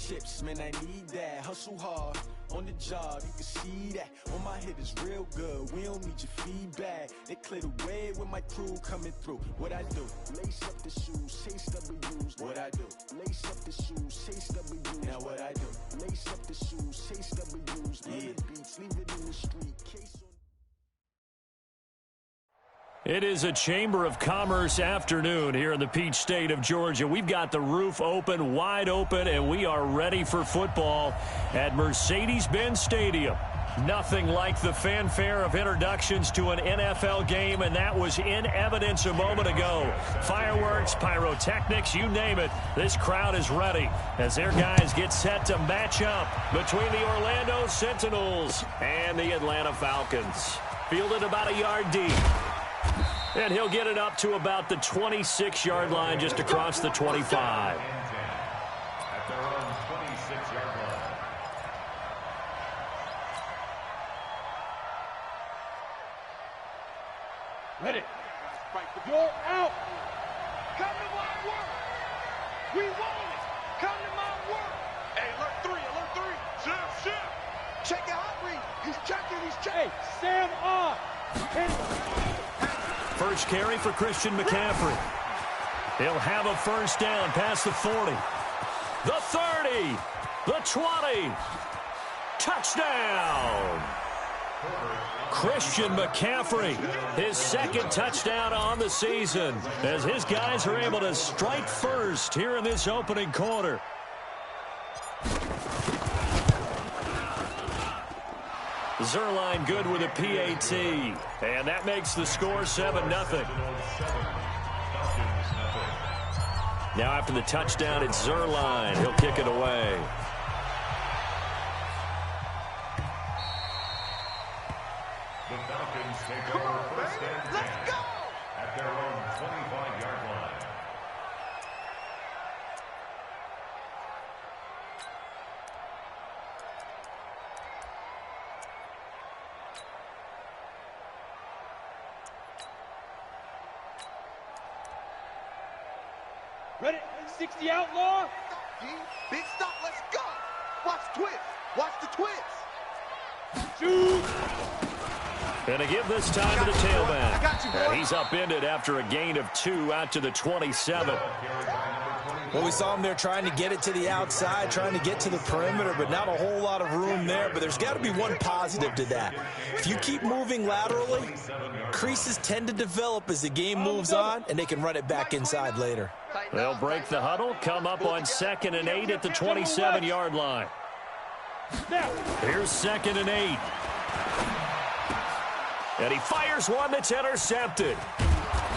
chips, man, I need that. Hustle hard, on the job, you can see that. On my hit is real good, we don't need your feedback. They clear the way with my crew coming through. What I do? Lace up the shoes, chase W's. What I do? Lace up the shoes, chase W's. Now what I do? Lace up the shoes, chase W's. Yeah. Beats, leave it in the street. Case on. It is a Chamber of Commerce afternoon here in the Peach State of Georgia. We've got the roof open, wide open, and we are ready for football at Mercedes-Benz Stadium. Nothing like the fanfare of introductions to an NFL game, and that was in evidence a moment ago. Fireworks, pyrotechnics, you name it. This crowd is ready as their guys get set to match up between the Orlando Sentinels and the Atlanta Falcons. Fielded about a yard deep. And he'll get it up to about the 26-yard line, just across the 25. At their own 26-yard line. Ready. You're out. Come to my work. We want it. Come to my work. Hey, alert three. Shift. Check it out, Reed. He's checking. Hey, Sam on. First carry for Christian McCaffrey. He'll have a first down past the 40. The 30. The 20. Touchdown. Christian McCaffrey, his second touchdown on the season, as his guys are able to strike first here in this opening quarter. Zerline good with a PAT, and that makes the score 7-0. Now after the touchdown, it's Zerline. He'll kick it away. The Falcons take over first and 10 at their own 25-yard line. Ready. 60 outlaw. Big stop. Let's go. Watch the twist. Shoot. And to give this time to the tailback. And he's upended after a gain of 2 out to the 27. Well, we saw him there trying to get it to the outside, trying to get to the perimeter, but not a whole lot of room there. But there's got to be one positive to that. If you keep moving laterally, creases tend to develop as the game moves on, and they can run it back inside later. They'll break the huddle, come up on 2nd and 8 at the 27-yard line. Here's 2nd and 8. And he fires one that's intercepted.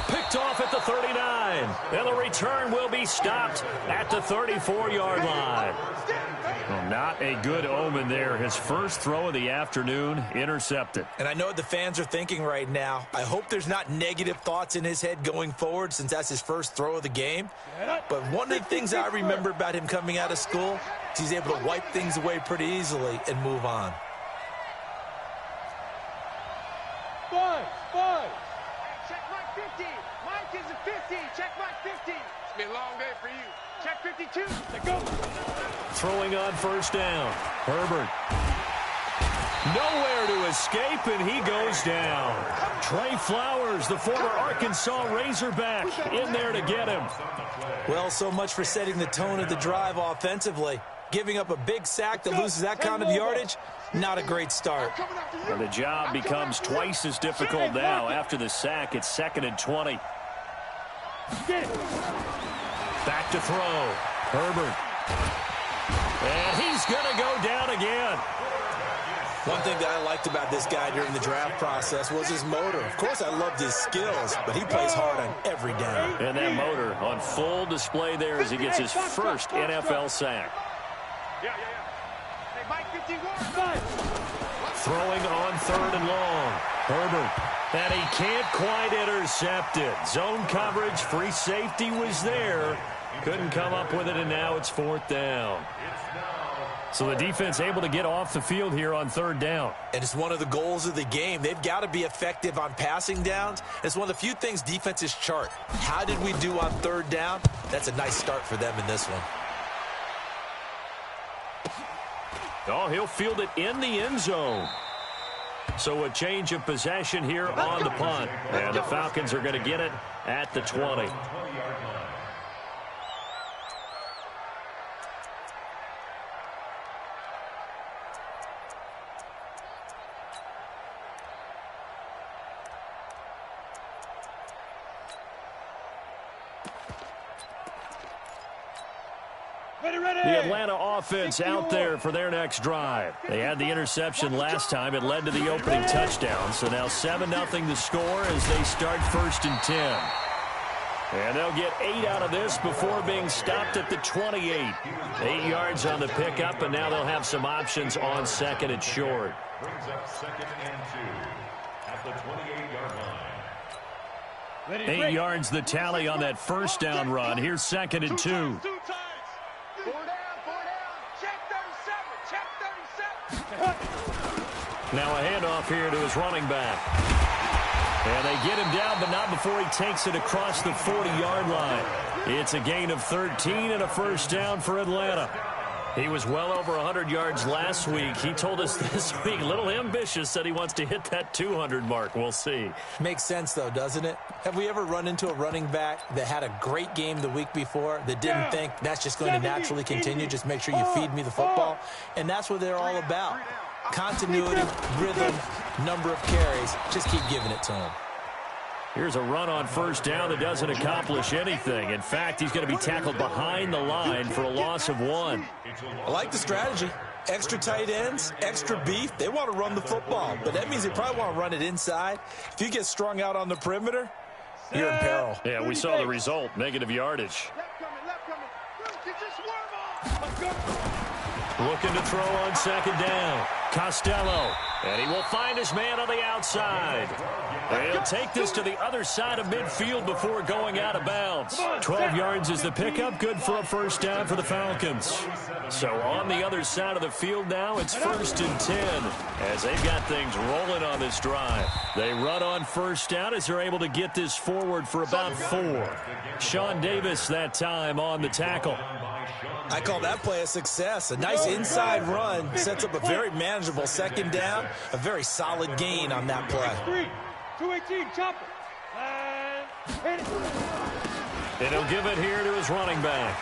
Picked off at the 39. And the return will be stopped at the 34-yard line. Well, not a good omen there. His first throw of the afternoon intercepted. And I know what the fans are thinking right now. I hope there's not negative thoughts in his head going forward since that's his first throw of the game. But one of the things I remember about him coming out of school is he's able to wipe things away pretty easily and move on. 5. Check Mike 50. Mike is a 50. Check Mike 50. It's been a long day for you. Check 52. Let's go. Throwing on first down. Herbert. Nowhere to escape, and he goes down. Trey Flowers, the former Arkansas Razorback, in there to get him. Well, so much for setting the tone of the drive offensively. Giving up a big sack that loses that kind of yardage, not a great start. Well, the job becomes twice as difficult now. After the sack, it's 2nd and 20. Back to throw. Herbert. And he's going to go down again. One thing that I liked about this guy during the draft process was his motor. Of course, I loved his skills, but he plays hard on every down. And that motor on full display there as he gets his first NFL sack. Hey, Mike 51. Throwing on 3rd and long. Herbert. And he can't quite intercept it. Zone coverage, free safety was there. Couldn't come up with it, and now it's 4th down. So the defense able to get off the field here on 3rd down. And it's one of the goals of the game. They've got to be effective on passing downs. It's one of the few things defenses chart. How did we do on 3rd down? That's a nice start for them in this one. Oh, he'll field it in the end zone. So a change of possession here on the punt. And the Falcons are going to get it at the 20. The Atlanta offense out there for their next drive. They had the interception last time. It led to the opening touchdown. So now 7-0 the score as they start 1st and 10. And they'll get 8 out of this before being stopped at the 28. 8 yards on the pickup, and now they'll have some options on 2nd and short. Brings up 2nd and 2 at the 28-yard line. 8 yards the tally on that first down run. Here's 2nd and 2. Now a handoff here to his running back. And they get him down, but not before he takes it across the 40-yard line. It's a gain of 13 and a first down for Atlanta. He was well over 100 yards last week. He told us this week, a little ambitious, said he wants to hit that 200 mark. We'll see. Makes sense, though, doesn't it? Have we ever run into a running back that had a great game the week before that didn't think that's just going to naturally continue? Just make sure you feed me the football. And that's what they're all about. Continuity, rhythm, number of carries. Just keep giving it to him. Here's a run on first down that doesn't accomplish anything. In fact, he's going to be tackled behind the line for a loss of 1. I like the strategy. Extra tight ends, extra beef. They want to run the football, but that means they probably want to run it inside. If you get strung out on the perimeter, you're in peril. Yeah, we saw the result, negative yardage. Looking to throw on 2nd down. Costello, and he will find his man on the outside. He'll take this to the other side of midfield before going out of bounds. 12 yards is the pickup, good for a first down for the Falcons. So on the other side of the field now, it's 1st and 10 as they've got things rolling on this drive. They run on first down as they're able to get this forward for about 4. Sean Davis that time on the tackle. I call that play a success. A nice inside run sets up a very manageable 2nd down. A very solid gain on that play. 218, chop it. And he'll give it here to his running back.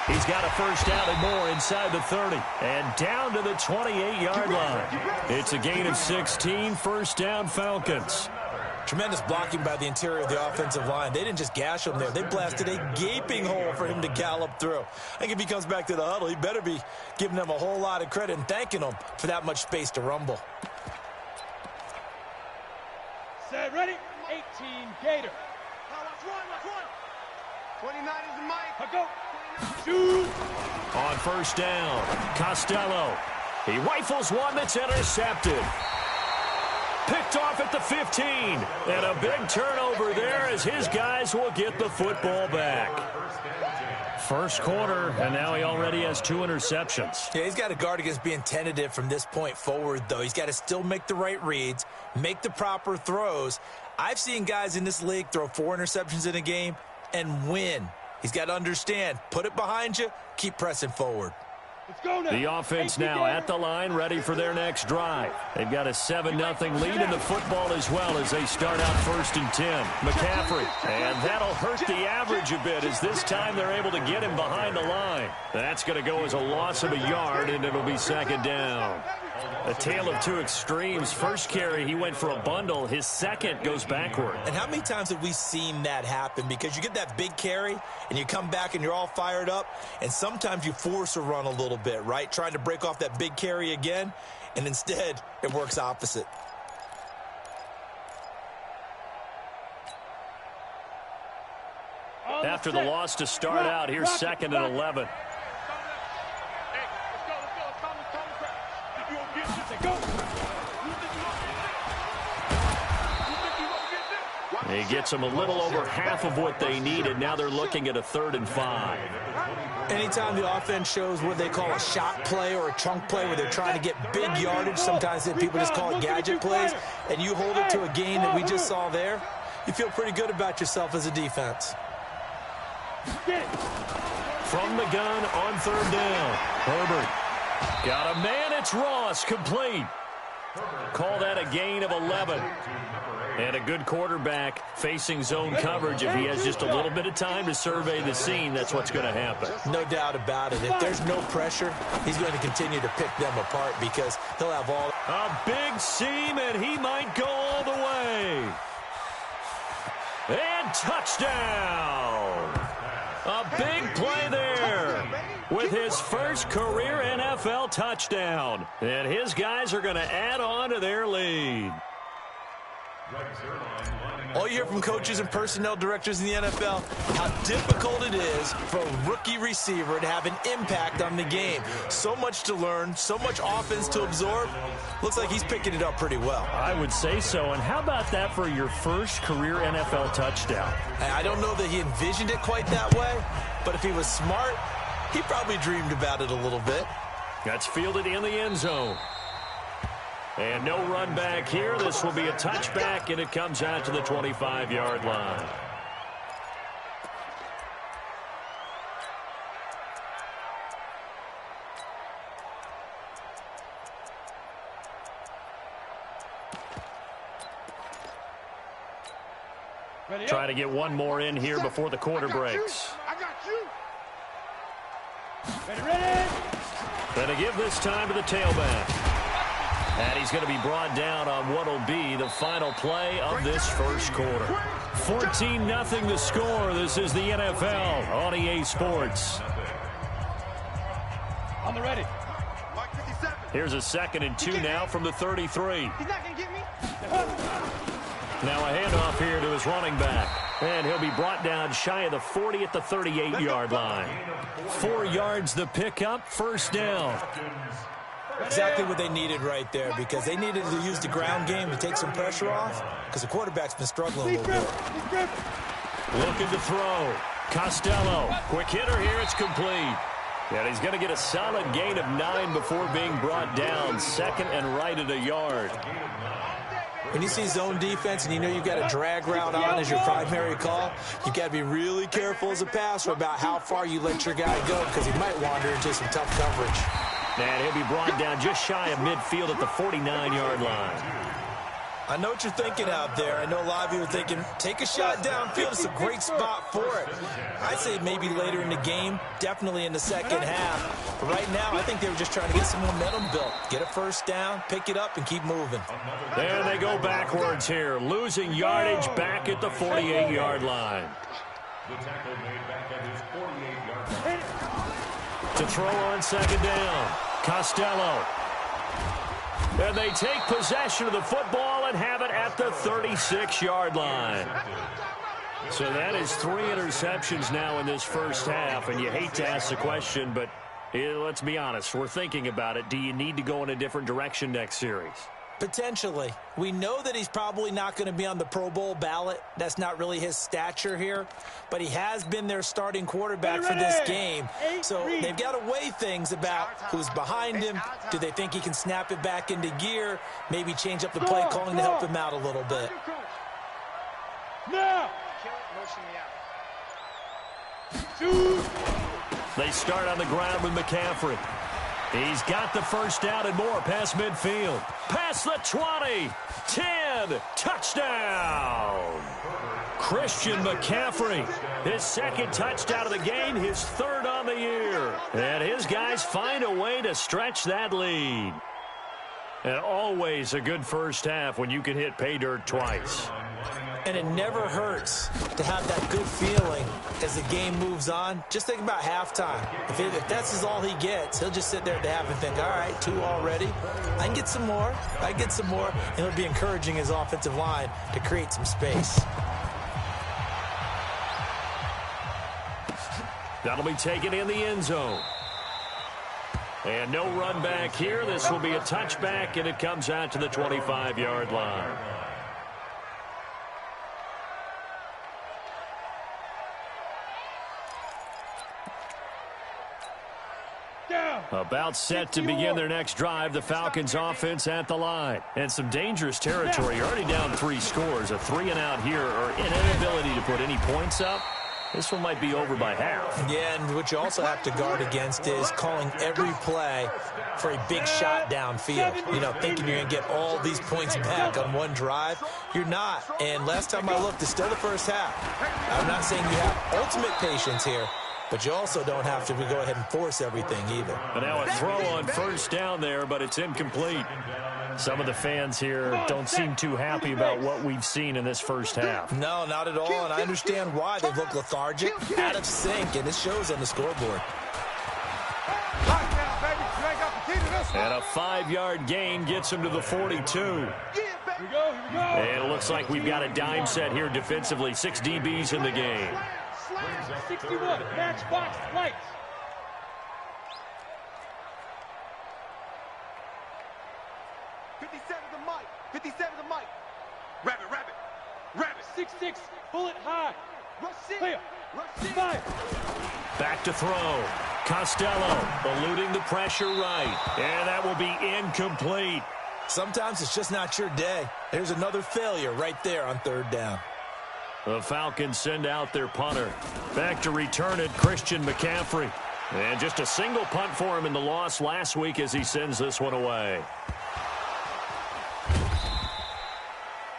He's got a first down and more inside the 30. And down to the 28-yard line. It's a gain of 16, first down Falcons. Tremendous blocking by the interior of the offensive line. They didn't just gash him there. They blasted a gaping hole for him to gallop through. I think if he comes back to the huddle, he better be giving them a whole lot of credit and thanking them for that much space to rumble. Set, ready? 18, Gator. Let's run. 29 is the mic. Go. Shoot. On first down, Costello. He rifles one that's intercepted. Picked off at the 15. And a big turnover there as his guys will get the football back. First quarter, and now he already has 2 interceptions. Yeah, he's got to guard against being tentative from this point forward, though. He's got to still make the right reads, make the proper throws. I've seen guys in this league throw 4 interceptions in a game and win. He's got to understand, put it behind you, keep pressing forward. The offense now at the line, ready for their next drive. They've got a 7-0 lead in the football as well as they start out 1st and 10. McCaffrey, and that'll hurt the average a bit as this time they're able to get him behind the line. That's going to go as a loss of a yard, and it'll be 2nd down. A tale of 2 extremes. First carry, he went for a bundle. His second goes backward. And how many times have we seen that happen? Because you get that big carry, and you come back and you're all fired up, and sometimes you force a run a little bit, right? Trying to break off that big carry again, and instead it works opposite. After the loss to start out, here's 2nd and 11. He gets them a little over half of what they needed. Now they're looking at a 3rd and 5. Anytime the offense shows what they call a shot play or a chunk play where they're trying to get big yardage, sometimes people just call it gadget plays, and you hold it to a gain that we just saw there, you feel pretty good about yourself as a defense. From the gun on 3rd down, Herbert. Got a man, it's Ross, complete. Call that a gain of 11. And a good quarterback facing zone coverage. If he has just a little bit of time to survey the scene, that's what's going to happen. No doubt about it. If there's no pressure, he's going to continue to pick them apart because he'll have all. A big seam, and he might go all the way. And touchdown. A big play there with his first career NFL touchdown. And his guys are going to add on to their lead. All you hear from coaches and personnel directors in the NFL, how difficult it is for a rookie receiver to have an impact on the game. So much to learn, so much offense to absorb. Looks like he's picking it up pretty well. I would say so. And how about that for your first career NFL touchdown? I don't know that he envisioned it quite that way, but if he was smart, he probably dreamed about it a little bit. That's fielded in the end zone. And no run back here. This will be a touchback, and it comes out to the 25-yard line. Try to get one more in here before the quarter breaks. I got you. Ready. Going to give this time to the tailback. And he's going to be brought down on what will be the final play of this first quarter. 14-0 the score. This is the NFL on EA Sports. On the ready. Here's a 2nd and 2 now from the 33. He's not going to get me. Now a handoff here to his running back. And he'll be brought down shy of the 40 at the 38-yard line. 4 yards the pickup, first down. Exactly what they needed right there because they needed to use the ground game to take some pressure off because the quarterback's been struggling a little bit. Looking to throw. Costello. Quick hitter here. It's complete. And he's going to get a solid gain of 9 before being brought down. 2nd and right at a yard. When you see zone defense and you know you've got a drag route on as your primary call, you've got to be really careful as a passer about how far you let your guy go because he might wander into some tough coverage. And he'll be brought down just shy of midfield at the 49-yard line. I know what you're thinking out there. I know a lot of you are thinking, take a shot downfield. It's a great spot for it. I'd say maybe later in the game, definitely in the second half. But right now, I think they were just trying to get some momentum built. Get a first down, pick it up, and keep moving. There they go backwards here, losing yardage back at the 48-yard line. The tackle made back at his 48-yard line. To throw on 2nd down, Costello. And they take possession of the football and have it at the 36-yard line. So that is 3 interceptions now in this first half, and you hate to ask the question, but let's be honest, we're thinking about it. Do you need to go in a different direction next series? Potentially. We know that he's probably not going to be on the Pro Bowl ballot. That's not really his stature here. But he has been their starting quarterback for this game. So they've got to weigh things about who's behind him. Do they think he can snap it back into gear? Maybe change up the play calling to help him out a little bit. Now. They start on the ground with McCaffrey. He's got the first down and more past midfield. Past the 20. 10. Touchdown. Christian McCaffrey. His 2nd touchdown of the game. His 3rd on the year. And his guys find a way to stretch that lead. And always a good first half when you can hit pay dirt twice. And it never hurts to have that good feeling as the game moves on. Just think about halftime. If that's all he gets, he'll just sit there at the half and think, all right, 2 already. I can get some more. I can get some more. And he'll be encouraging his offensive line to create some space. That'll be taken in the end zone. And no run back here. This will be a touchback, and it comes out to the 25-yard line. About set to begin their next drive, the Falcons offense at the line. And some dangerous territory. You're already down 3 scores. A 3-and-out here or an inability to put any points up. This one might be over by half. Yeah, and what you also have to guard against is calling every play for a big shot downfield. You know, thinking you're going to get all these points back on one drive. You're not. And last time I looked, it's still the first half. I'm not saying you have ultimate patience here, but you also don't have to go ahead and force everything either. And now a throw on first down there, but it's incomplete. Some of the fans here don't seem too happy about what we've seen in this first half. No, not at all, and I understand why. They've looked lethargic, out of sync, and it shows on the scoreboard. And a 5-yard gain gets him to the 42. And it looks like we've got a dime set here defensively. 6 DBs in the game. 61, matchbox lights. Rabbit. 6'6", bullet high. Clear. Fire. Back to throw. Costello eluding the pressure right. And that will be incomplete. Sometimes it's just not your day. There's another failure right there on third down. The Falcons send out their punter. Back to return it, Christian McCaffrey. And just a single punt for him in the loss last week as he sends this one away.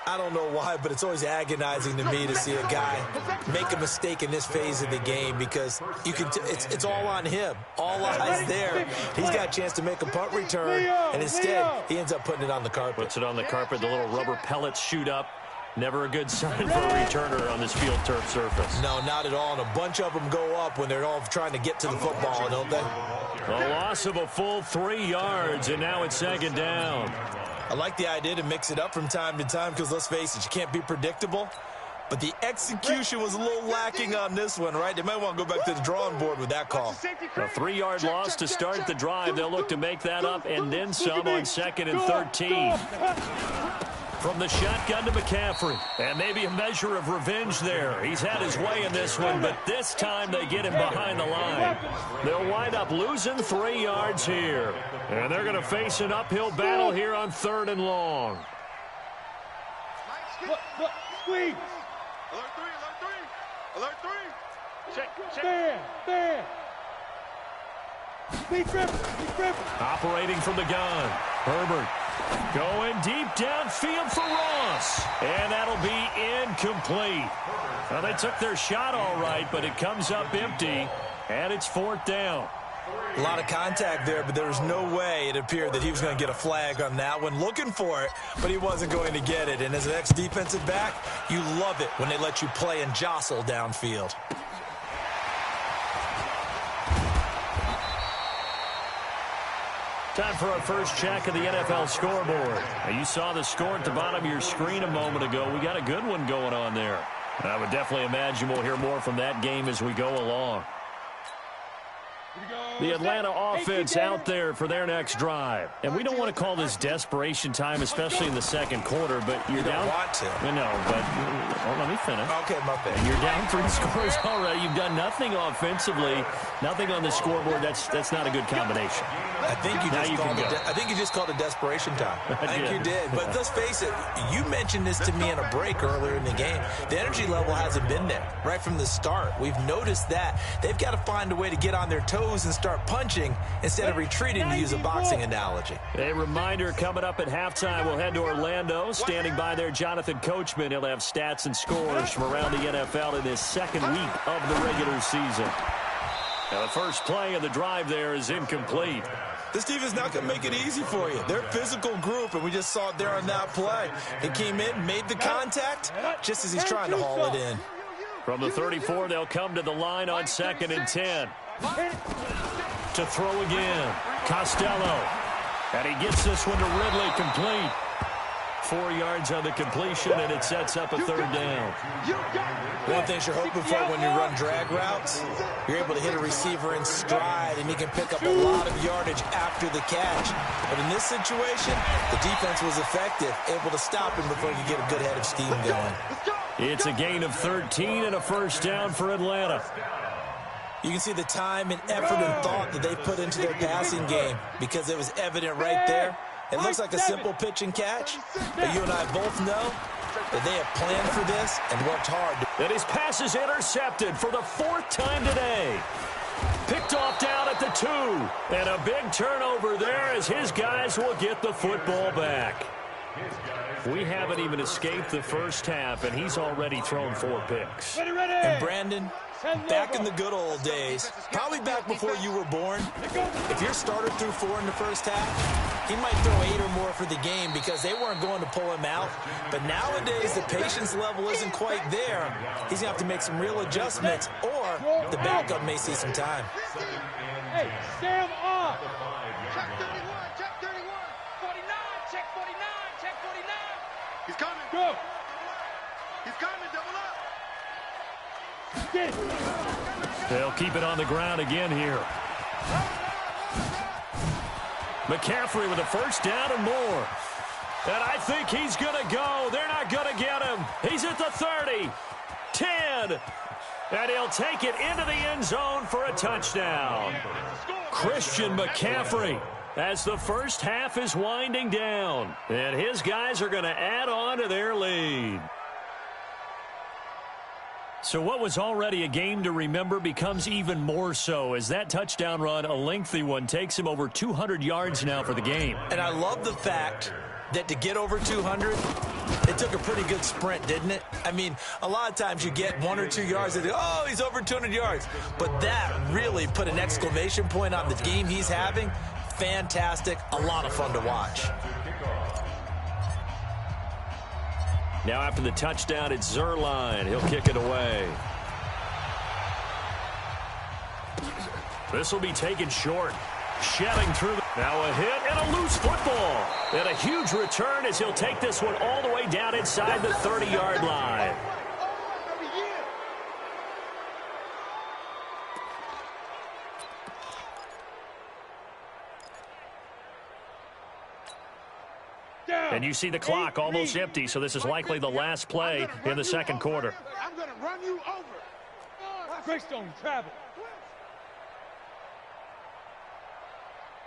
I don't know why, but it's always agonizing to me to see a guy make a mistake in this phase of the game because you can. It's all on him. All eyes there. He's got a chance to make a punt return, and instead he ends up putting it on the carpet. Puts it on the carpet. The little rubber pellets shoot up. Never a good sign for a returner on this field turf surface. No, not at all. And a bunch of them go up when they're all trying to get to the football, don't they? A loss of a full 3 yards, and now it's second down. I like the idea to mix it up from time to time because, let's face it, you can't be predictable. But the execution was a little lacking on this one, right? They might want to go back to the drawing board with that call. A 3-yard loss to start the drive. They'll look to make that up and then some on 2nd and 13. From the shotgun to McCaffrey. And maybe a measure of revenge there. He's had his way in this one, but this time they get him behind the line. They'll wind up losing 3 yards here. And they're going to face an uphill battle here on 3rd and long. Squeeze. Alert 3. Check. Fair. Speed triple. Operating from the gun. Herbert going deep downfield for Ross. And that'll be incomplete. Well, they took their shot all right, but it comes up empty. And it's 4th down. A lot of contact there, but there was no way it appeared that he was going to get a flag on that one. Looking for it, but he wasn't going to get it. And as an ex-defensive back, you love it when they let you play and jostle downfield. Time for our first check of the NFL scoreboard. Now, you saw the score at the bottom of your screen a moment ago. We got a good one going on there. I would definitely imagine we'll hear more from that game as we go along. The Atlanta offense out there for their next drive. And we don't want to call this desperation time, especially in the second quarter, but you're down. You don't want to. No, but let me finish. Okay, my bad. And you're down 3 scores already. You've done nothing offensively, nothing on the scoreboard. That's not a good combination. I think you just called it desperation time. I think you did. But let's face it, you mentioned this to me in a break earlier in the game. The energy level hasn't been there right from the start. We've noticed that. They've got to find a way to get on their toes and start punching instead of retreating, to use a boxing analogy. A reminder, coming up at halftime, we'll head to Orlando. Standing by there, Jonathan Coachman. He'll have stats and scores from around the NFL in his second week of the regular season. Now, the first play of the drive there is incomplete. This team is not going to make it easy for you. They're a physical group, and we just saw it there on that play. He came in, made the contact, just as he's trying to haul it in. From the 34, they'll come to the line on 2nd and 10. To throw again. Costello. And he gets this one to Ridley, complete. 4 yards on the completion, and it sets up a 3rd down. One of the things you're hoping for when you run drag routes, you're able to hit a receiver in stride, and he can pick up a lot of yardage after the catch. But in this situation, the defense was effective, able to stop him before he could get a good head of steam going. It's a gain of 13 and a first down for Atlanta. You can see the time and effort and thought that they put into their passing game because it was evident right there. It looks like a simple pitch and catch, but you and I both know that they have planned for this and worked hard. And his pass is intercepted for the 4th time today. Picked off down at the 2. And a big turnover there as his guys will get the football back. We haven't even escaped the first half, and he's already thrown 4 picks. And Brandon, back in the good old days, probably back before you were born, if your starter threw 4 in the first half, he might throw 8 or more for the game because they weren't going to pull him out. But nowadays, the patience level isn't quite there. He's going to have to make some real adjustments, or the backup may see some time. Hey, stand off. Check 31, check 31. 49, check 49, check 49. He's coming. Go. He's coming, double up. They'll keep it on the ground again here. McCaffrey with a first down and more. And I think he's going to go. They're not going to get him. He's at the 30, 10, and he'll take it into the end zone for a touchdown. Christian McCaffrey as the first half is winding down. And his guys are going to add on to their lead. So what was already a game to remember becomes even more so as that touchdown run, a lengthy one, takes him over 200 yards now for the game. And I love the fact that to get over 200, it took a pretty good sprint, didn't it? I mean, a lot of times you get 1 or 2 yards and oh, he's over 200 yards. But that really put an exclamation point on the game he's having. Fantastic, a lot of fun to watch. Now after the touchdown, it's Zerline. He'll kick it away. This will be taken short. Shedding through. Now a hit and a loose football. And a huge return as he'll take this one all the way down inside the 30-yard line. And you see the clock almost empty, so this is likely the last play in the second quarter. I'm going to run you over. Greystone travel.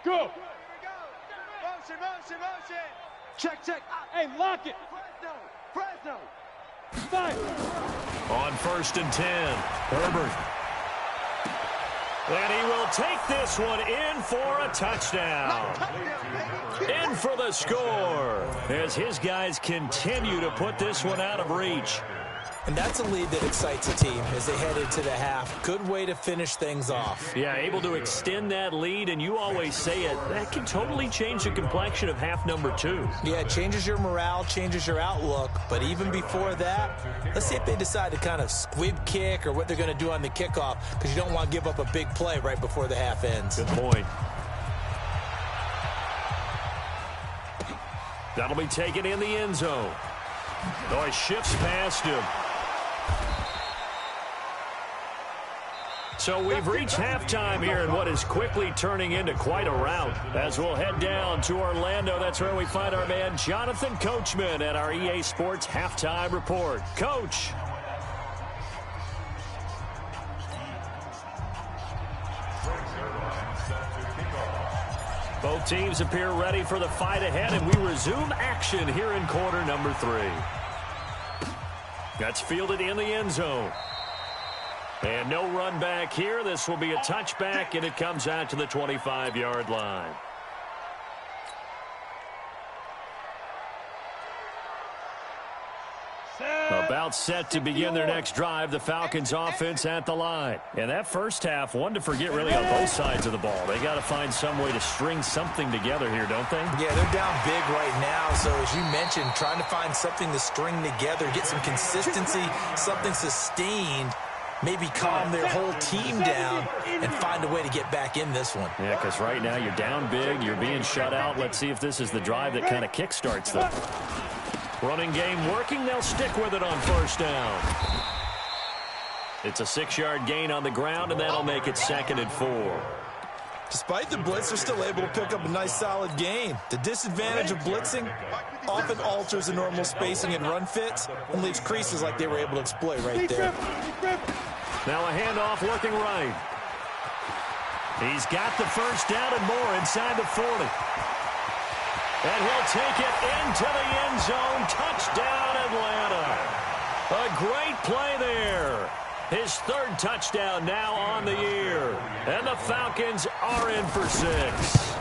Go. Motion, motion, motion. Check, check. Hey, lock it. Fresno. Fire. On 1st and 10, Herbert. And he will take this one in for a touchdown. In for the score as his guys continue to put this one out of reach. And that's a lead that excites a team as they head into the half. Good way to finish things off. Yeah, able to extend that lead, and you always say it, that can totally change the complexion of half number 2. Yeah, it changes your morale, changes your outlook. But even before that, let's see if they decide to kind of squib kick or what they're going to do on the kickoff, because you don't want to give up a big play right before the half ends. Good point. That'll be taken in the end zone. Noy shifts past him. So we've reached halftime here in what is quickly turning into quite a rout. As we'll head down to Orlando, that's where we find our man Jonathan Coachman at our EA Sports Halftime Report. Coach. Both teams appear ready for the fight ahead, and we resume action here in quarter number 3. That's fielded in the end zone. And no run back here. This will be a touchback, and it comes out to the 25-yard line. About set to begin their next drive, the Falcons offense at the line. And that first half, one to forget really on both sides of the ball. They got to find some way to string something together here, don't they? Yeah, they're down big right now. So as you mentioned, trying to find something to string together, get some consistency, something sustained, maybe calm their whole team down and find a way to get back in this one. Yeah, because right now you're down big, you're being shut out. Let's see if this is the drive that kind of kickstarts them. Running game working. They'll stick with it on first down. It's a 6-yard gain on the ground, and that'll make it 2nd and 4. Despite the blitz, they're still able to pick up a nice solid gain. The disadvantage of blitzing often alters the normal spacing and run fits and leaves creases like they were able to exploit right there. Now a handoff looking right. He's got the first down and more inside the 40. And he'll take it into the end zone. Touchdown, Atlanta. A great play there. His third touchdown now on the year. And the Falcons are in for 6.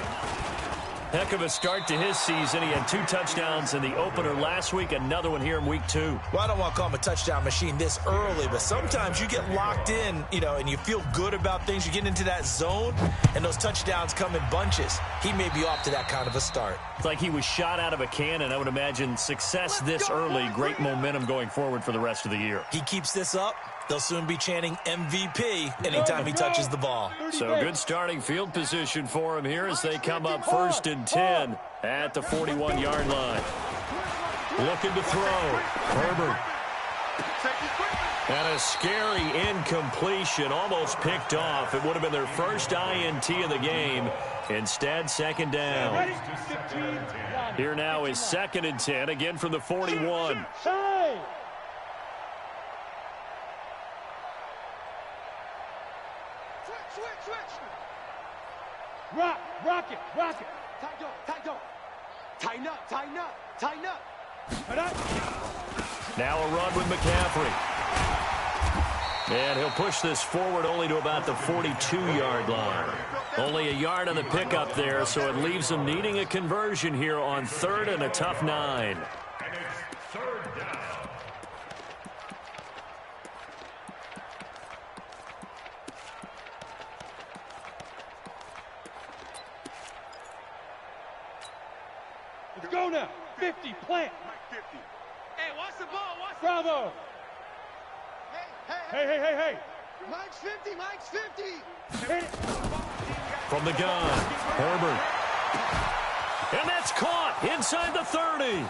Heck of a start to his season. He had 2 touchdowns in the opener last week, another one here in week 2. Well, I don't want to call him a touchdown machine this early, but sometimes you get locked in, and you feel good about things. You get into that zone, and those touchdowns come in bunches. He may be off to that kind of a start. It's like he was shot out of a cannon. I would imagine success this early, great momentum going forward for the rest of the year. He keeps this up, they'll soon be chanting MVP anytime he touches the ball. So good starting field position for him here as they come up 1st and 10 at the 41-yard line. Looking to throw. Herbert. And a scary incompletion, almost picked off. It would have been their first INT of the game. Instead, 2nd down. Here now is 2nd and 10, again from the 41. Rock it. Tighten up. Now a run with McCaffrey. And he'll push this forward only to about the 42-yard line. Only a yard on the pickup there, so it leaves them needing a conversion here on 3rd and a tough 9. And it's 3rd down. Let's go now. 50, plant. 50. Hey, watch the ball. Bravo. Hey. Mike's 50. Hit it. From the gun, Herbert. And that's caught inside the 30.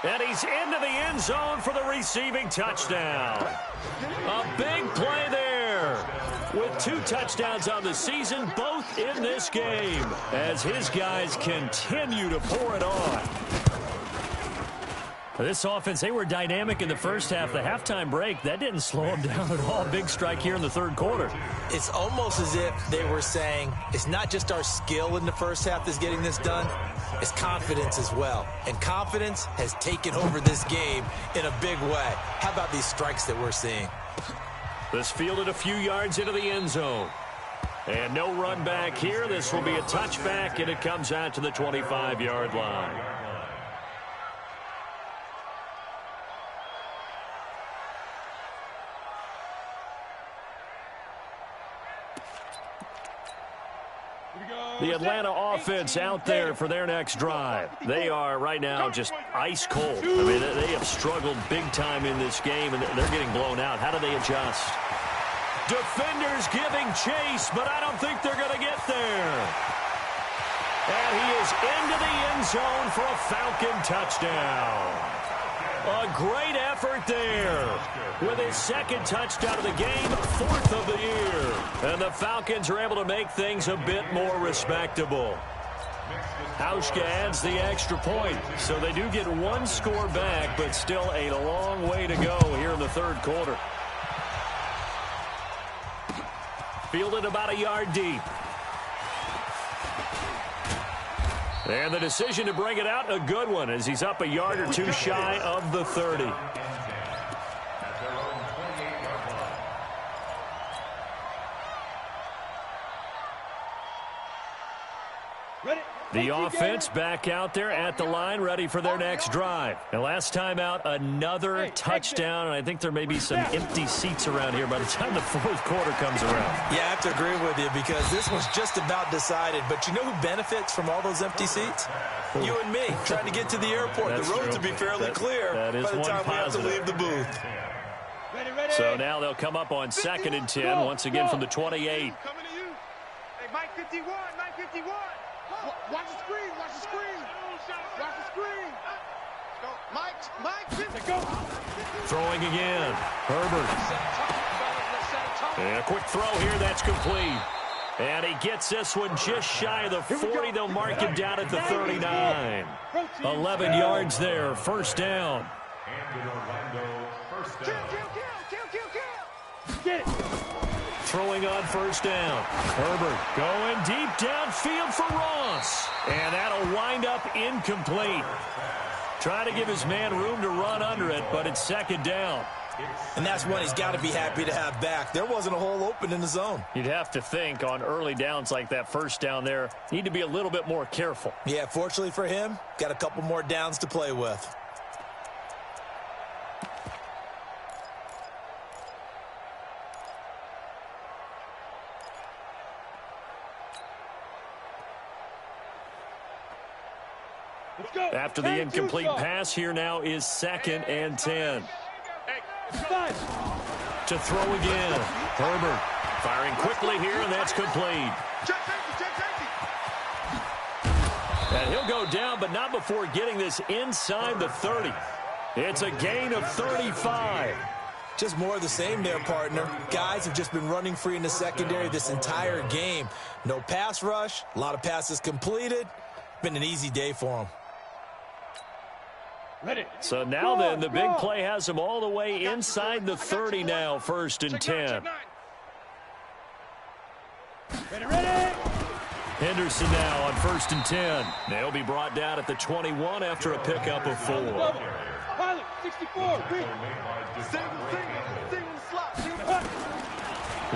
And he's into the end zone for the receiving touchdown. A big play there. With 2 touchdowns on the season, both in this game, as his guys continue to pour it on. This offense, they were dynamic in the first half. The halftime break, that didn't slow them down at all. Big strike here in the 3rd quarter. It's almost as if they were saying, it's not just our skill in the first half that's getting this done, it's confidence as well. And confidence has taken over this game in a big way. How about these strikes that we're seeing? This fielded a few yards into the end zone. And no run back here. This will be a touchback, and it comes out to the 25-yard line. The Atlanta offense out there for their next drive. They are right now just ice cold. I mean, they have struggled big time in this game, and they're getting blown out. How do they adjust? Defenders giving chase, but I don't think they're going to get there. And he is into the end zone for a Falcon touchdown. A great effort there. With his 2nd touchdown of the game, 4th of the year. And the Falcons are able to make things a bit more respectable. Hauschka adds the extra point. So they do get 1 score back, but still a long way to go here in the 3rd quarter. Fielded about a yard deep. And the decision to bring it out, a good one, as he's up a yard or 2 shy of the 30. The offense back out there at the line, ready for their next drive. And last time out, another touchdown, and I think there may be some empty seats around here by the time the 4th quarter comes around. Yeah, I have to agree with you because this was just about decided. But you know who benefits from all those empty seats? You and me, trying to get to the airport. That's the roads true. will be fairly clear by the time we have to leave the booth. Ready. So now they'll come up on 2nd and 10, once again from the 28. Coming to you. Hey, Mike 51. Watch the screen. Watch the screen. Mike 50. Go. Throwing again. Herbert. And a quick throw here. That's complete. And he gets this one just shy of the 40. They'll mark him down at the 39. 11 yards there. 1st down. Get it. Throwing on 1st down. Herbert going deep downfield for Ross. And that'll wind wind up incomplete. Trying to give his man room to run under it, but it's second down. And that's one he's got to be happy to have back. There wasn't a hole open in the zone. You'd have to think on early downs like that first down there, need to be a little bit more careful. Yeah, fortunately for him, got a couple more downs to play with. After the incomplete pass, here now is 2nd and 10. To throw again. Herbert firing quickly here, and that's complete. And he'll go down, but not before getting this inside the 30. It's a gain of 35. Just more of the same there, partner. Guys have just been running free in the secondary this entire game. No pass rush, a lot of passes completed. Been an easy day for him. So now then, the big play has him all the way inside the 30 now, 1st and 10. Henderson now on 1st and 10. They'll be brought down at the 21 after a pickup of 4. Pilot, 64,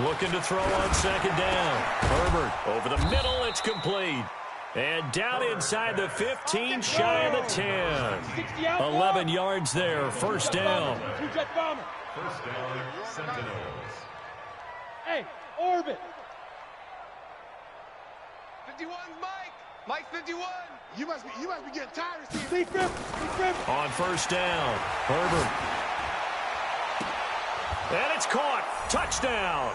Looking to throw on 2nd down. Herbert over the middle, it's complete. And down inside the 15, shy of the 10. 11 yards there, 1st down. First down, Sentinels. Hey, orbit. 51's Mike. Mike 51. You must be getting tired of seeing. On 1st down, Herbert. And it's caught. Touchdown.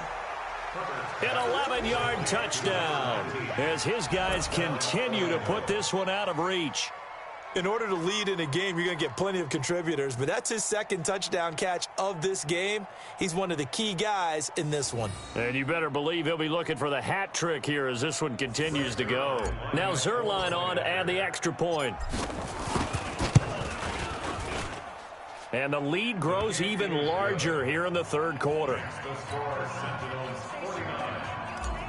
An 11-yard touchdown as his guys continue to put this one out of reach. In order to lead in a game, you're going to get plenty of contributors, but that's his 2nd touchdown catch of this game. He's one of the key guys in this one. And you better believe he'll be looking for the hat trick here as this one continues to go. Now Zerline on to add the extra point. And the lead grows even larger here in the 3rd quarter. The score, Sentinels 49,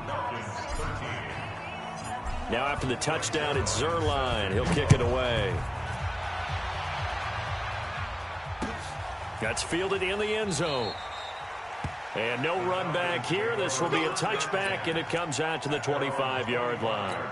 Falcons 13. Now after the touchdown, it's Zerline. He'll kick it away. That's fielded in the end zone. And no run back here. This will be a touchback, and it comes out to the 25-yard line.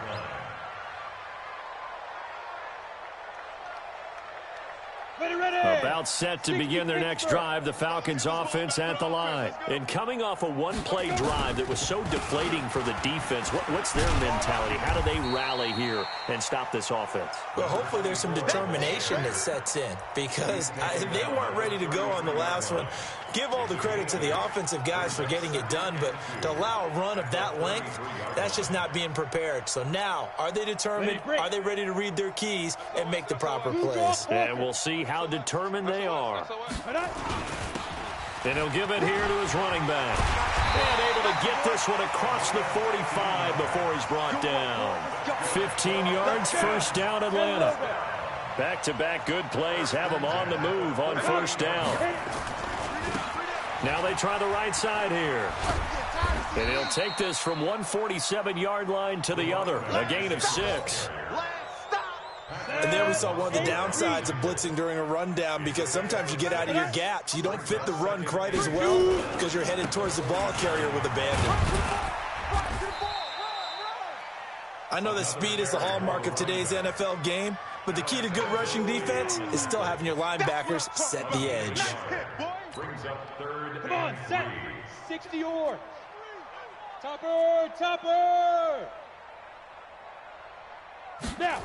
About set to begin their next drive, the Falcons offense at the line. And coming off a one-play drive that was so deflating for the defense, what's their mentality? How do they rally here and stop this offense? Well, hopefully there's some determination that sets in because they weren't ready to go on the last one. Give all the credit to the offensive guys for getting it done, but to allow a run of that length, that's just not being prepared. So now, are they determined? Are they ready to read their keys and make the proper plays? And we'll see how determined they are. And he'll give it here to his running back. And able to get this one across the 45 before he's brought down. 15 yards, 1st down Atlanta. Back-to-back good plays have them on the move on 1st down. Now they try the right side here. And he'll take this from 147-yard line to the other. A gain of 6. And there we saw one of the downsides of blitzing during a rundown because sometimes you get out of your gaps. You don't fit the run quite as well because you're headed towards the ball carrier with abandon. I know that speed is the hallmark of today's NFL game, but the key to good rushing defense is still having your linebackers set the edge. Brings up 3rd Come on, and set. 3. 60 yards. Topper. Now.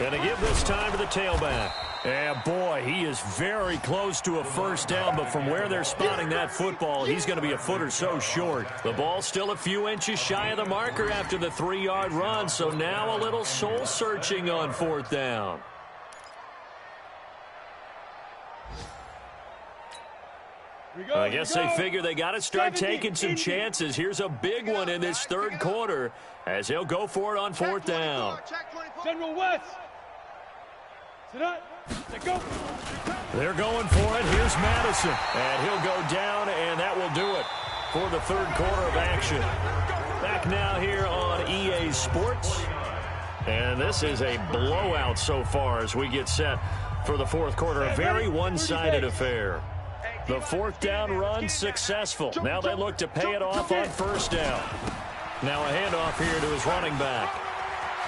And to give this time to the tailback. And boy, he is very close to a 1st down, but from where they're spotting that football, he's going to be a foot or so short. The ball's still a few inches shy of the marker after the 3-yard run, so now a little soul-searching on 4th down. I guess they figure they got to start taking some chances. Here's a big one in this 3rd quarter as he'll go for it on 4th down. General West. Go. They're going for it. Here's Madison. And he'll go down, and that will do it for the 3rd quarter of action. Back now here on EA Sports. And this is a blowout so far as we get set for the fourth quarter. A very one-sided affair. The fourth down run successful. Now they look to pay it off on first down. Now a handoff here to his running back.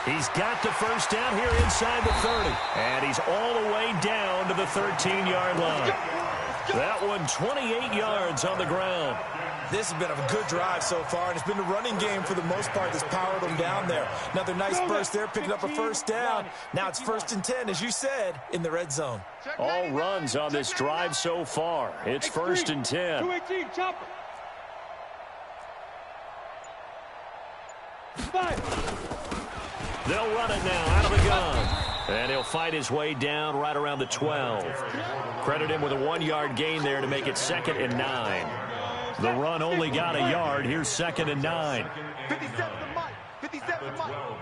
He's got the first down here inside the 30. And he's all the way down to the 13-yard line. That one 28 yards on the ground. This has been a good drive so far, and it's been the running game for the most part that's powered them down there. Another nice burst there, picking up a first down. Now it's 1st and 10, as you said, in the red zone. All runs on this drive so far. It's 1st and 10. 218, chopper. 5. They'll run it now out of the gun. And he'll fight his way down right around the 12. Credit him with a 1-yard gain there to make it 2nd and 9. The run only got a yard. Here's 2nd and 9. 57 to Mike. 57 to Mike. Oh,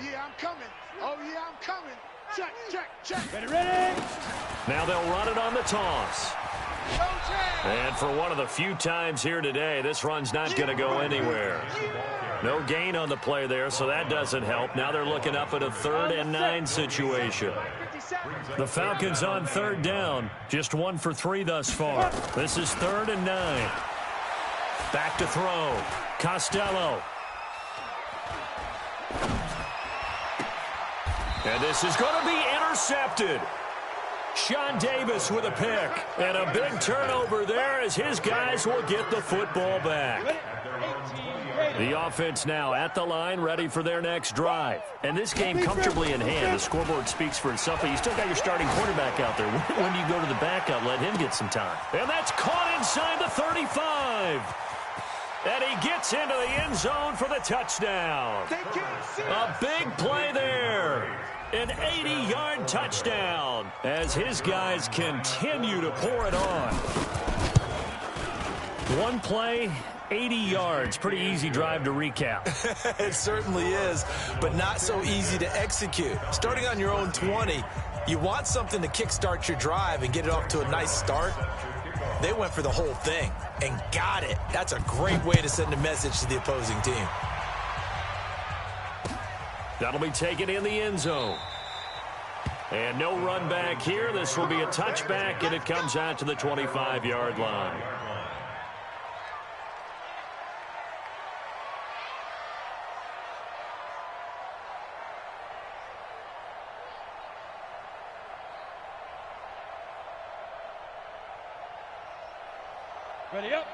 yeah, I'm coming. Oh, yeah, I'm coming. Check, check, check. Ready. Now they'll run it on the toss. And for one of the few times here today, this run's not going to go anywhere. No gain on the play there, so that doesn't help. Now they're looking up at a 3rd and 9 situation. The Falcons on 3rd down. Just 1 for 3 thus far. This is 3rd and 9. Back to throw. Costello. And this is going to be intercepted. Sean Davis with a pick. And a big turnover there as his guys will get the football back. The offense now at the line, ready for their next drive. And this game comfortably in hand. The scoreboard speaks for itself, but you still got your starting quarterback out there. When do you go to the backup? Let him get some time. And that's caught inside the 35. And he gets into the end zone for the touchdown. A big play there. An 80-yard touchdown as his guys continue to pour it on. One play, 80 yards. Pretty easy drive to recap. It certainly is, but not so easy to execute. Starting on your own 20, you want something to kickstart your drive and get it off to a nice start. They went for the whole thing and got it. That's a great way to send a message to the opposing team. That'll be taken in the end zone. And no run back here. This will be a touchback, and it comes out to the 25-yard line.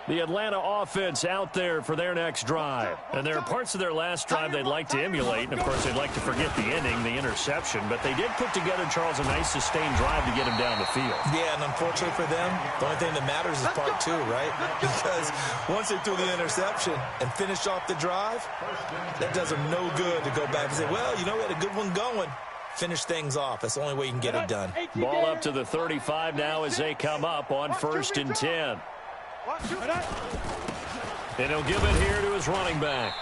The Atlanta offense out there for their next drive. And there are parts of their last drive they'd like to emulate. And, of course, they'd like to forget the ending, the interception. But they did put together, Charles, a nice sustained drive to get him down the field. Yeah, and unfortunately for them, the only thing that matters is part 2, right? Because once they threw the interception and finished off the drive, that does them no good to go back and say, well, you know, we had a good one going. Finish things off. That's the only way you can get it done. Ball up to the 35 now as they come up on 1st and 10. And he'll give it here to his running back.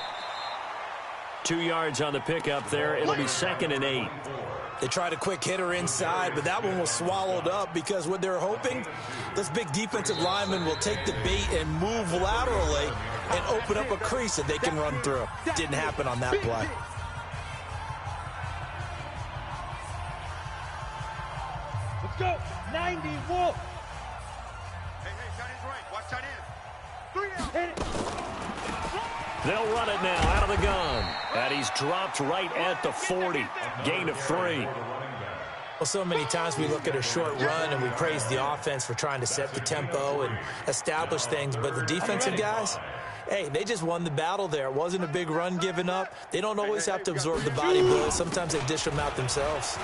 2 yards on the pickup there. It'll be 2nd and 8. They tried a quick hitter inside, but that one was swallowed up because what they're hoping, this big defensive lineman will take the bait and move laterally and open up a crease that they can run through. Didn't happen on that play. Let's go. 91. They'll run it now out of the gun. And he's dropped right at the 40. Gain of 3. Well, so many times we look at a short run and we praise the offense for trying to set the tempo and establish things. But the defensive guys, hey, they just won the battle there. It wasn't a big run given up. They don't always have to absorb the body blows. Sometimes they dish them out themselves.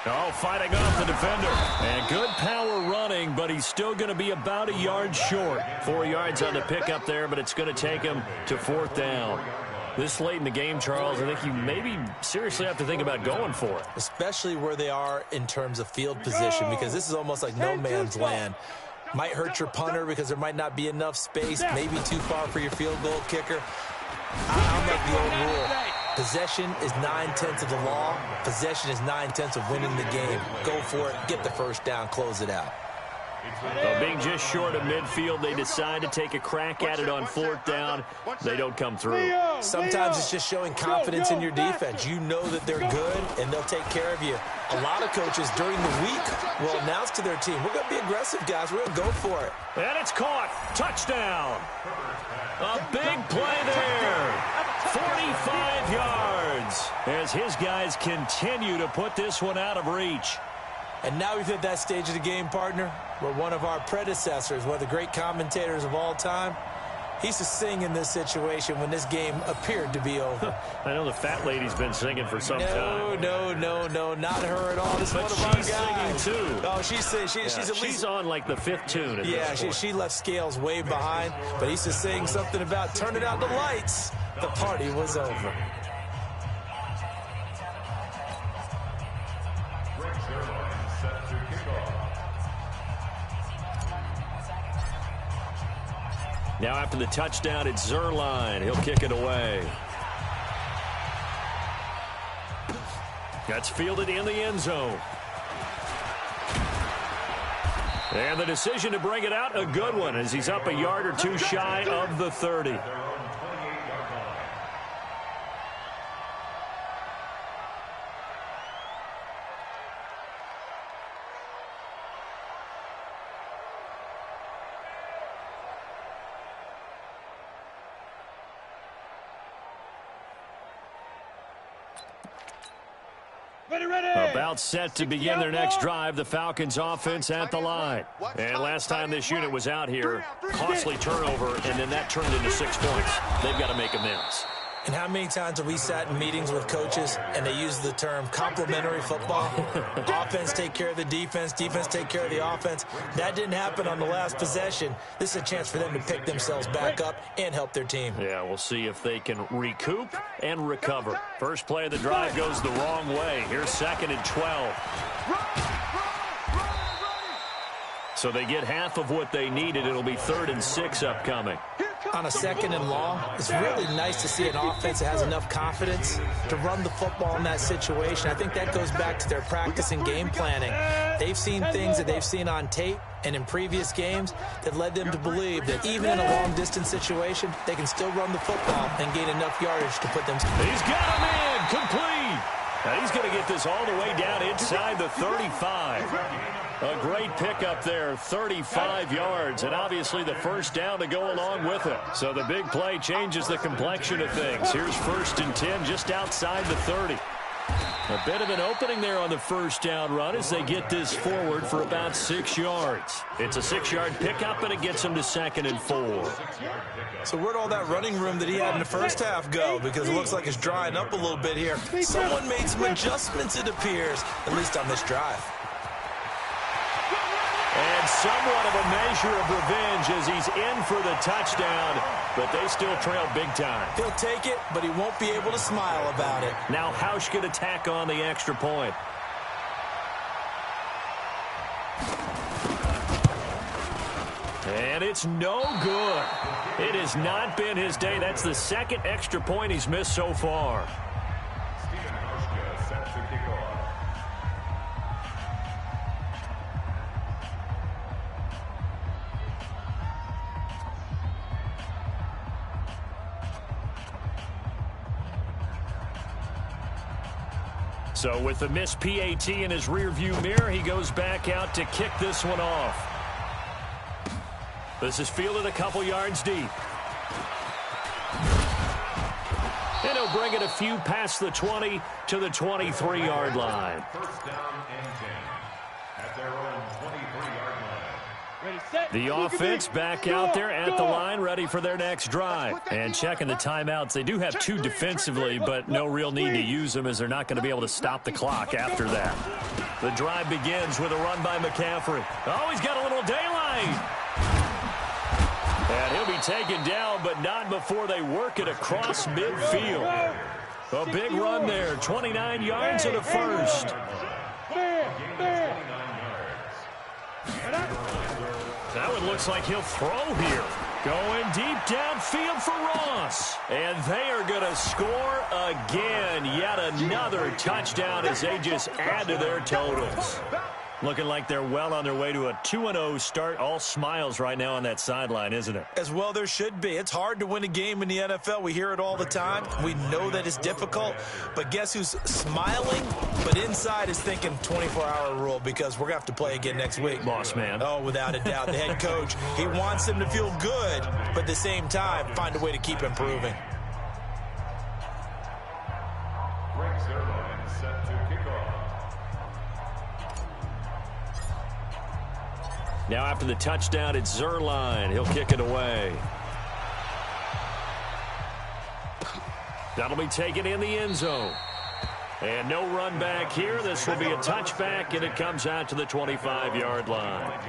Oh, fighting off the defender. And good power running, but he's still going to be about a yard short. 4 yards on the pickup there, but it's going to take him to 4th down. This late in the game, Charles, I think you maybe seriously have to think about going for it. Especially where they are in terms of field position, because this is almost like no man's land. Might hurt your punter because there might not be enough space, maybe too far for your field goal kicker. I'm like the old rule. Possession is 9/10 of the law. Possession is 9/10 of winning the game. Go for it. Get the first down. Close it out. Well, being just short of midfield, they decide to take a crack at it on 4th down. They don't come through. Sometimes it's just showing confidence in your defense. You know that they're good, and they'll take care of you. A lot of coaches during the week will announce to their team, we're going to be aggressive, guys. We're going to go for it. And it's caught. Touchdown. A big play there. 45 yards as his guys continue to put this one out of reach. And now we've hit that stage of the game, partner, where one of our predecessors, one of the great commentators of all time, he used to sing in this situation when this game appeared to be over. I know the fat lady's been singing for some time. No, not her at all. This but is one of she's our guys. singing too. Oh, she's at least, she's on like the 5th tune. Yeah, she left Scales way behind, but he used to sing something about turning out the lights. The party was over. Now after the touchdown, it's Zerline. He'll kick it away. That's fielded in the end zone. And the decision to bring it out, a good one, as he's up a yard or two shy of the 30. About set to begin their next drive, the Falcons offense at the line. And last time this unit was out here, costly turnover, and then that turned into 6 points. They've got to make amends. And how many times have we sat in meetings with coaches and they use the term complementary football? Offense take care of the defense, defense take care of the offense. That didn't happen on the last possession. This is a chance for them to pick themselves back up and help their team. Yeah, we'll see if they can recoup and recover. First play of the drive goes the wrong way. Here's 2nd and 12. So they get half of what they needed. It'll be 3rd and 6 upcoming. On a 2nd and long, it's really nice to see an offense that has enough confidence to run the football in that situation. I think that goes back to their practice and game planning. They've seen things that they've seen on tape and in previous games that led them to believe that even in a long-distance situation, they can still run the football and gain enough yardage to put them. He's got him in, complete. Now he's going to get this all the way down inside the 35. A great pickup there, 35 yards, and obviously the first down to go along with it. So the big play changes the complexion of things. Here's 1st and 10 just outside the 30. A bit of an opening there on the first down run as they get this forward for about 6 yards. It's a 6-yard pickup, and it gets them to 2nd and 4. So where'd all that running room that he had in the first half go? Because it looks like it's drying up a little bit here. Someone made some adjustments, it appears, at least on this drive. And somewhat of a measure of revenge as he's in for the touchdown, but they still trail big time. He'll take it, but he won't be able to smile about it. Now Hausch could attack on the extra point. And it's no good. It has not been his day. That's the 2nd extra point he's missed so far. So with the missed PAT in his rearview mirror, he goes back out to kick this one off. This is fielded a couple yards deep. And he'll bring it a few past the 20 to the 23-yard line. 1st down and 10 at their own 23-yard line. The offense back out there at the line, ready for their next drive. And checking the timeouts. They do have 2 defensively, but no real need to use them as they're not going to be able to stop the clock after that. The drive begins with a run by McCaffrey. Oh, he's got a little daylight. And he'll be taken down, but not before they work it across midfield. A big run there, 29 yards and a first. That one looks like he'll throw here. Going deep downfield for Ross. And they are going to score again. Yet another touchdown as they just add to their totals. Looking like they're well on their way to a 2-0 start. All smiles right now on that sideline, isn't it? As well there should be. It's hard to win a game in the NFL. We hear it all the time. We know that it's difficult. But guess who's smiling, but inside is thinking 24-hour rule because we're going to have to play again next week. Boss man. Oh, without a doubt. The head coach, he wants them to feel good, but at the same time, find a way to keep improving. Set to kick off. Now after the touchdown, it's Zerline. He'll kick it away. That'll be taken in the end zone. And no run back here. This will be a touchback, and it comes out to the 25-yard line.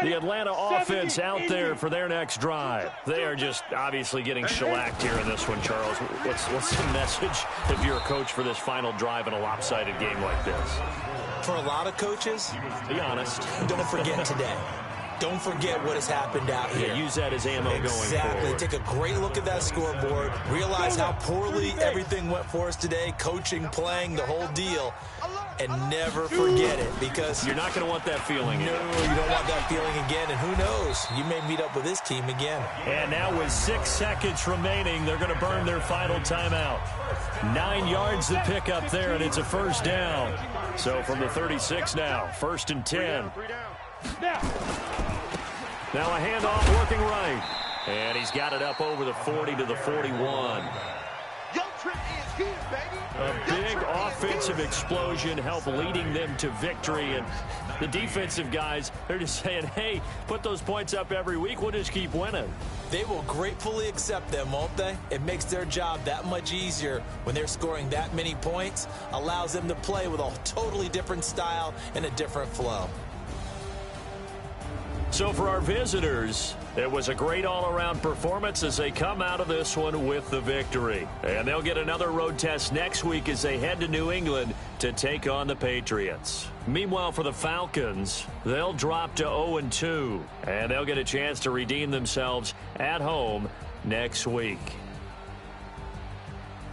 The Atlanta offense out there for their next drive. They are just obviously getting shellacked here in this one, Charles. What's the message if you're a coach for this final drive in a lopsided game like this? For a lot of coaches, be honest, don't forget today. Don't forget what has happened out here. Use that as ammo going forward. Exactly. Take a great look at that scoreboard. Realize how poorly everything went for us today. Coaching, playing, the whole deal. And never forget it because you're not going to want that feeling again. No, you don't want that feeling again. And who knows? You may meet up with this team again. And now with 6 seconds remaining, they're going to burn their final timeout. 9 yards to pick up there, and it's a first down. So from the 36 now, 1st and 10. Now a handoff working right. And he's got it up over the 40 to the 41. A big offensive explosion helped leading them to victory. And the defensive guys, they're just saying, hey, put those points up every week. We'll just keep winning. They will gratefully accept them, won't they? It makes their job that much easier when they're scoring that many points. Allows them to play with a totally different style and a different flow. So for our visitors, it was a great all-around performance as they come out of this one with the victory. And they'll get another road test next week as they head to New England to take on the Patriots. Meanwhile, for the Falcons, they'll drop to 0-2, and they'll get a chance to redeem themselves at home next week.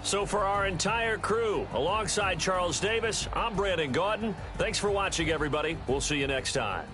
So for our entire crew, alongside Charles Davis, I'm Brandon Gaudin. Thanks for watching, everybody. We'll see you next time.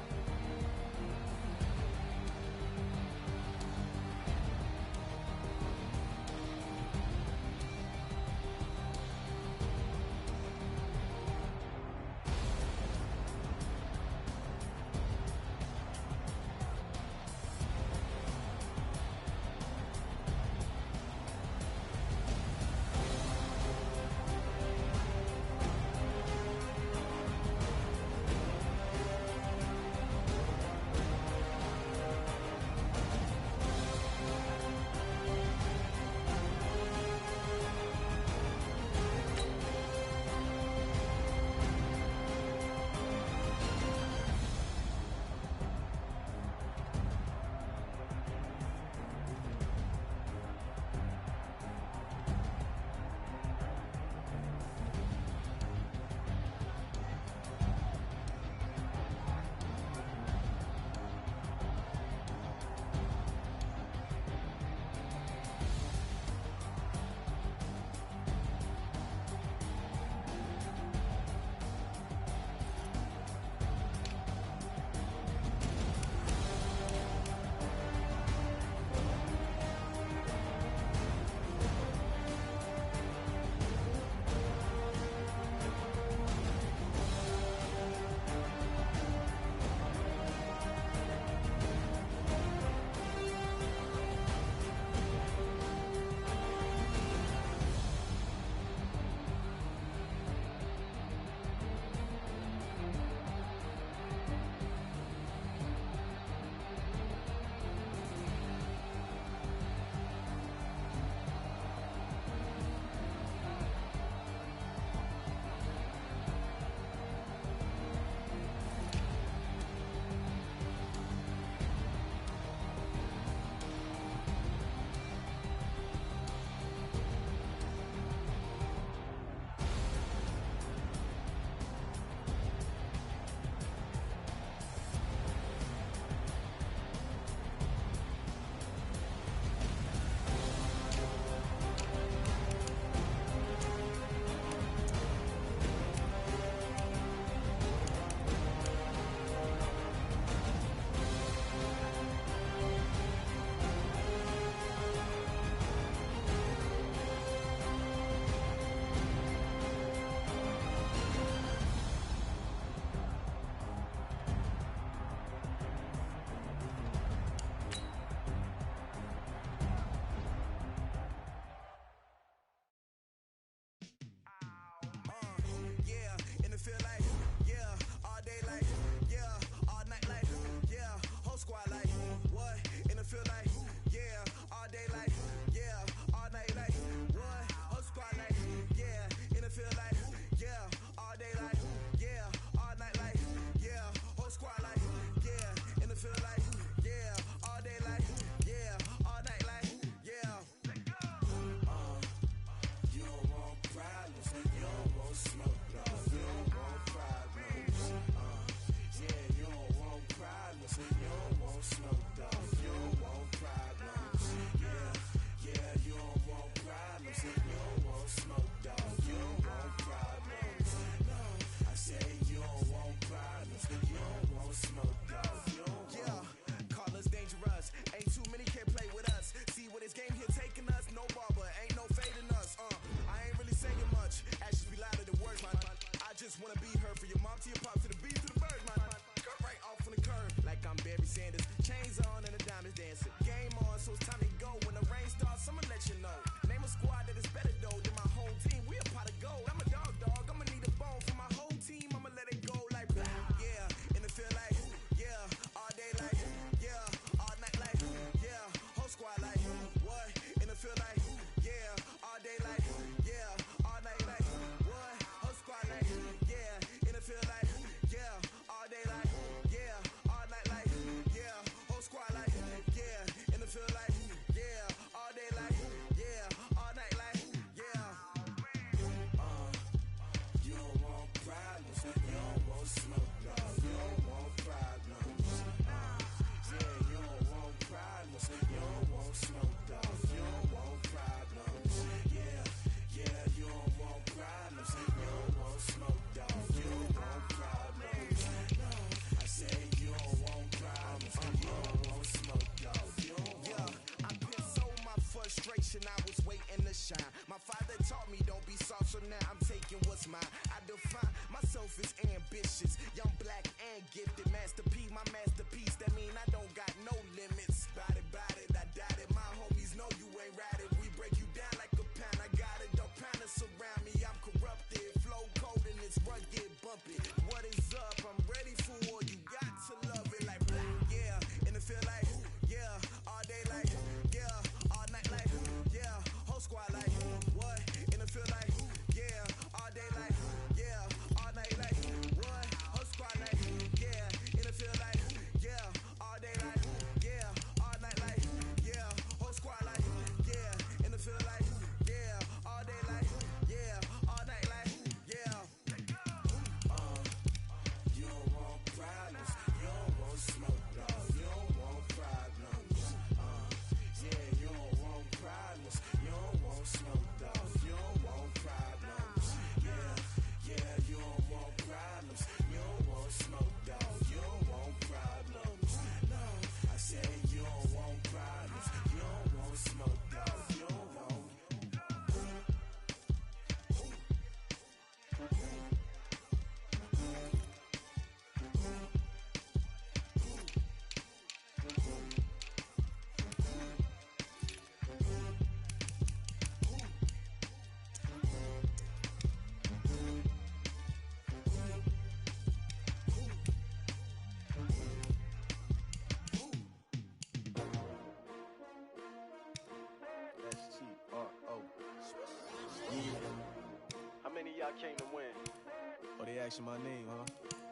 asking my name, huh?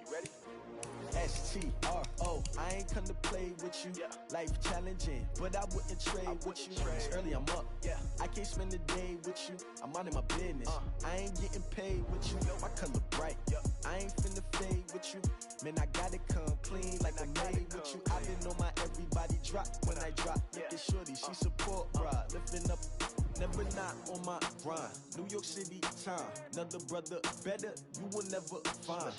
You ready? S-T-R-O, I ain't come to play with you. Life challenging, but I wouldn't trade with you. It's early, I'm up. I can't spend the day with you. I'm minding my business. I ain't getting paid with you. My color bright. I ain't finna fade with you. Man, I gotta come clean like I'm made with you. I been on my everybody drop when I drop. Look at shorty, she support ride. Lifting up, never not on my grind. New York City time, another brother better, you will never find.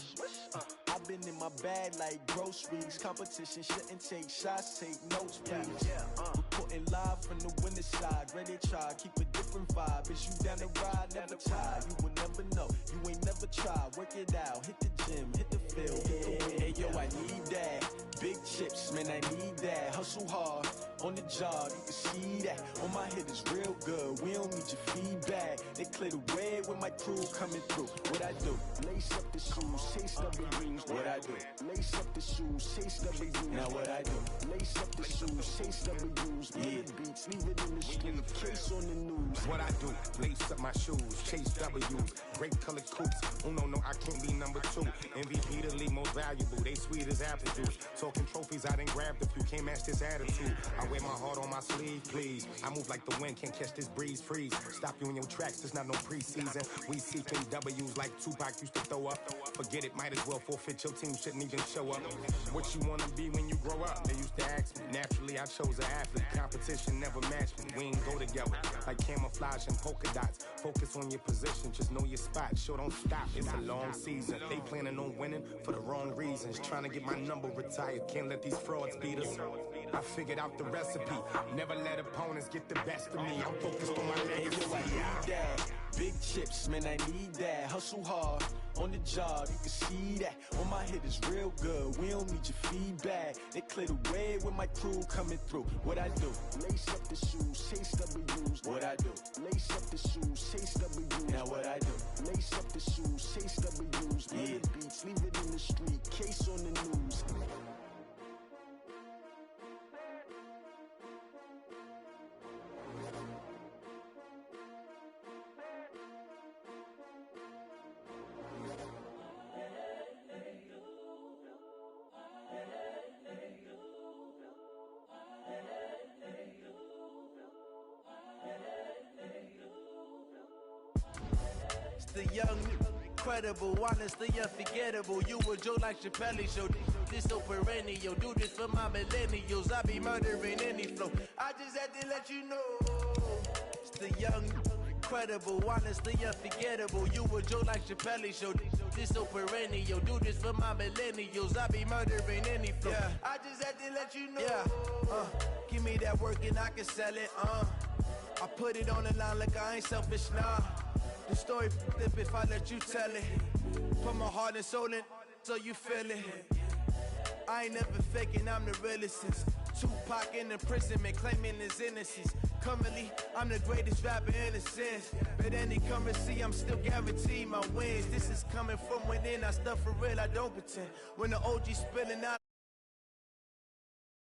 I've been in my bag like groceries. Competition shouldn't take shots, take notes, please. Reporting live from the winter side. Ready to try, keep a different vibe. Is you down the ride, never tired. You will never know, you ain't never tried. Work it out, hit the gym, hit the field, hit the wind. Hey yo, I need that. Big chips, man, I need that. Hustle hard, on the job, you can see that. On my head is real good, we don't need your feedback. They clear the way with my crew coming through. What I do? Lace up the shoes, chase W's. What I do? Lace up the shoes, chase W's. Now what I do? Lace up the shoes, chase W's. Million beats, leave it in the street, case on the news. What I do? Lace up my shoes, chase W's. Great color coops. Oh no, I can't be number 2. MVP the league most valuable. They sweet as apple juice. Talking trophies, I didn't grab the few. Can't match this attitude. I wear my heart on my sleeve, please. I move like the wind, can't catch this breeze, freeze. Stop you in your tracks, there's not no preseason. We seeking W's like Tupac used to throw up. Forget it, might as well forfeit. Your team shouldn't even show up. What you wanna be when you grow up? They used to ask me. Naturally, I chose an athlete. Competition never matched me. We ain't go together like camouflage and polka dots. Focus on your position, just know your spot. Sure, don't stop. It's a long season. They planning on winning for the wrong reasons. Trying to get my number retired. Can't let these frauds beat us. I figured out the recipe. Never let opponents get the best of me. I'm focused on my legacy. Hey, yo, I need that. Big chips, man, I need that. Hustle hard, on the job, you can see that. On my head is real good, we don't need your feedback. They clear the way with my crew coming through. What I do? Lace up the shoes, chase W's. What I do? Lace up the shoes, chase W's. Now what I do? Lace up the shoes, chase W's. Million beats, leave it in the street, case on the news. The young, incredible, honestly unforgettable. You a Joe like Chappelle show. This so perennial. Do this for my millennials. I be murdering any flow. I just had to let you know. It's the young, incredible, honestly unforgettable. You a Joe like Chappelle show. This so perennial. Do this for my millennials. I be murdering any flow. I just had to let you know. Give me that work and I can sell it. I put it on the line like I ain't selfish, nah. The story flip if I let you tell it. Put my heart and soul in so you feel it. I ain't never faking, I'm the realest since Tupac in imprisonment, claiming his innocence. Currently, I'm the greatest rapper in a sense. But any currency, I'm still guaranteed my wins. This is coming from within, I stuff for real, I don't pretend. When the OG spilling out